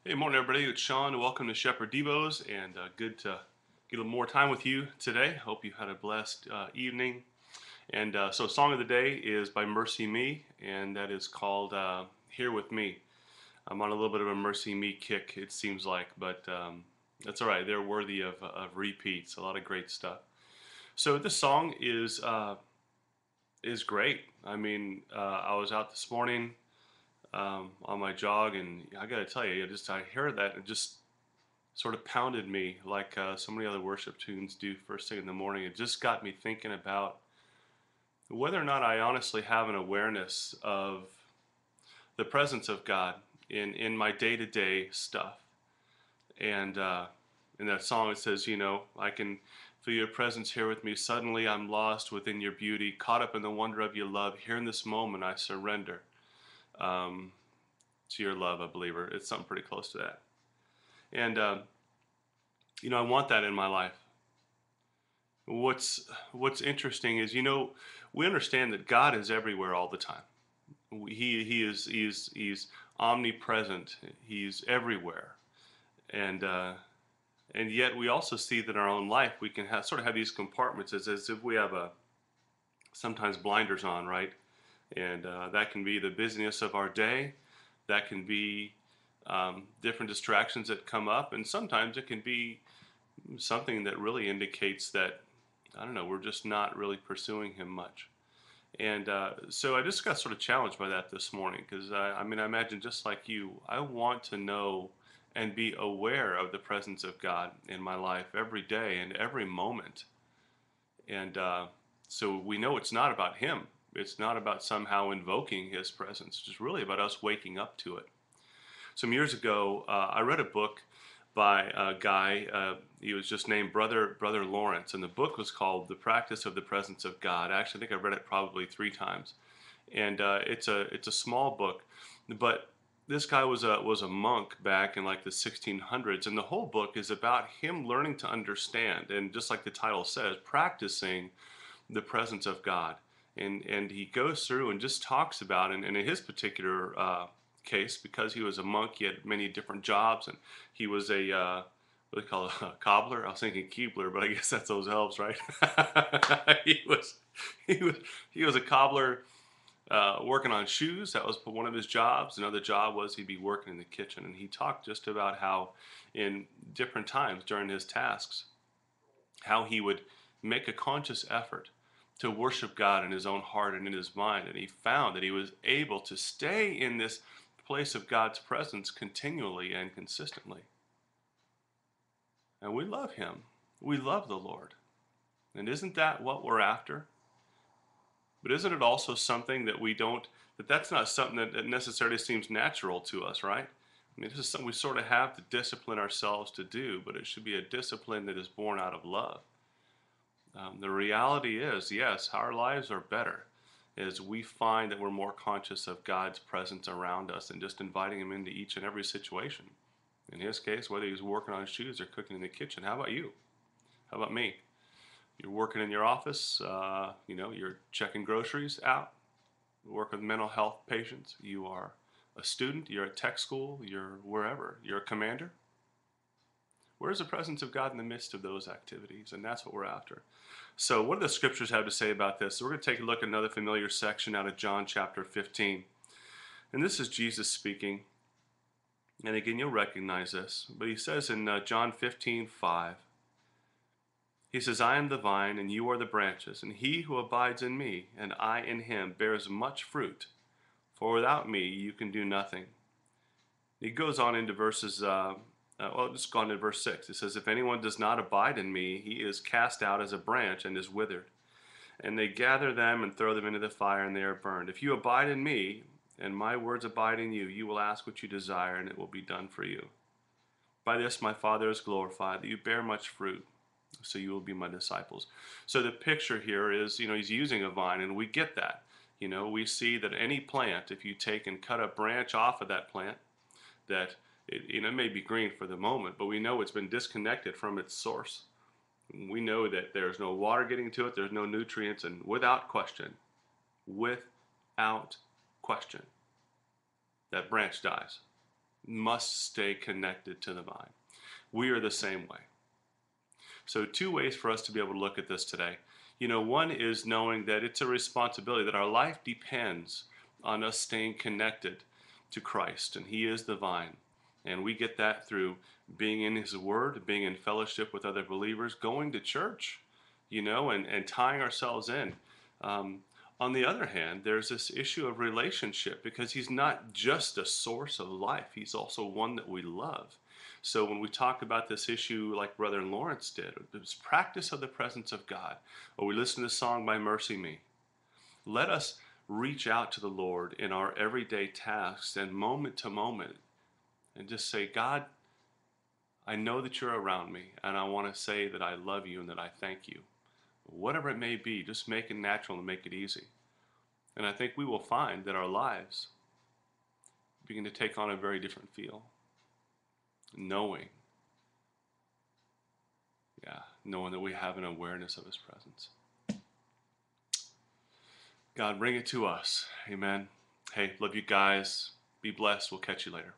Hey, morning, everybody. It's Sean. Welcome to SheppardDevos, and good to get a little more time with you today. Hope you had a blessed evening. And so, song of the day is by Mercy Me, and that is called "Here with Me." I'm on a little bit of a Mercy Me kick, it seems like, but that's all right. They're worthy of repeats. A lot of great stuff. So this song is great. I mean, I was out this morning on my jog, and I got to tell you, I heard that it just sort of pounded me like so many other worship tunes do first thing in the morning. It just got me thinking about whether or not I honestly have an awareness of the presence of God in my day to day stuff. And in that song, it says, I can feel your presence here with me. Suddenly, I'm lost within your beauty, caught up in the wonder of your love. Here in this moment, I surrender um, to your love, a believer. It's something pretty close to that. And I want that in my life. What's interesting is, we understand that God is everywhere all the time. He's omnipresent. He's everywhere, and and yet we also see that in our own life we can sort of have these compartments as if we have a sometimes blinders on, right? And that can be the busyness of our day. That can be different distractions that come up, and sometimes it can be something that really indicates that, I don't know, we're just not really pursuing him much. And so I just got sort of challenged by that this morning because I mean, I imagine just like you, I want to know and be aware of the presence of God in my life every day and every moment. And so we know it's not about him. It's not about somehow invoking his presence. It's just really about us waking up to it. Some years ago, I read a book by a guy. He was just named Brother Lawrence, and the book was called "The Practice of the Presence of God." I actually think I read it probably three times, and it's a small book, but this guy was a monk back in like the 1600s, and the whole book is about him learning to understand, and just like the title says, practicing the presence of God. And he goes through and just talks about, and in his particular case, because he was a monk, he had many different jobs, and he was a what do they call it, a cobbler? I was thinking Keebler, but I guess that's those elves, right? he was he was he was a cobbler working on shoes. That was one of his jobs. Another job was he'd be working in the kitchen, and he talked just about how in different times during his tasks, how he would make a conscious effort to worship God in his own heart and in his mind. And he found that he was able to stay in this place of God's presence continually and consistently. And we love him. We love the Lord. And isn't that what we're after? But isn't it also something that that's not something that necessarily seems natural to us, right? I mean, this is something we sort of have to discipline ourselves to do, but it should be a discipline that is born out of love. The reality is, yes, our lives are better as we find that we're more conscious of God's presence around us and just inviting him into each and every situation. In his case, whether he's working on shoes or cooking in the kitchen. How about you? How about me? You're working in your office, you're checking groceries out, you work with mental health patients, you are a student, you're at tech school, you're wherever, you're a commander. Where's the presence of God in the midst of those activities? And that's what we're after. So what do the scriptures have to say about this? So we're going to take a look at another familiar section out of John chapter 15. And this is Jesus speaking. And again, you'll recognize this. But he says in John 15:5, he says, I am the vine and you are the branches. And he who abides in me and I in him bears much fruit. For without me you can do nothing. He goes on into just go on to verse 6. It says, if anyone does not abide in me, he is cast out as a branch and is withered. And they gather them and throw them into the fire, and they are burned. If you abide in me, and my words abide in you, you will ask what you desire, and it will be done for you. By this my Father is glorified, that you bear much fruit, so you will be my disciples. So the picture here is, he's using a vine, and we get that. We see that any plant, if you take and cut a branch off of that plant, that it may be green for the moment, but we know it's been disconnected from its source. We know that there's no water getting to it, there's no nutrients, and without question, that branch dies. must stay connected to the vine. We are the same way. So, two ways for us to be able to look at this today. One is knowing that it's a responsibility, that our life depends on us staying connected to Christ, and He is the vine. And we get that through being in His Word, being in fellowship with other believers, going to church, and tying ourselves in. Um, on the other hand, there's this issue of relationship because He's not just a source of life, He's also one that we love. So when we talk about this issue, like Brother Lawrence did, this practice of the presence of God, or we listen to the song by Mercy Me, let us reach out to the Lord in our everyday tasks and moment to moment and just say, God, I know that you're around me, and I want to say that I love you and that I thank you. Whatever it may be, just make it natural and make it easy. And I think we will find that our lives begin to take on a very different feel. Knowing that we have an awareness of His presence. God, bring it to us. Amen. Hey, love you guys. Be blessed. We'll catch you later.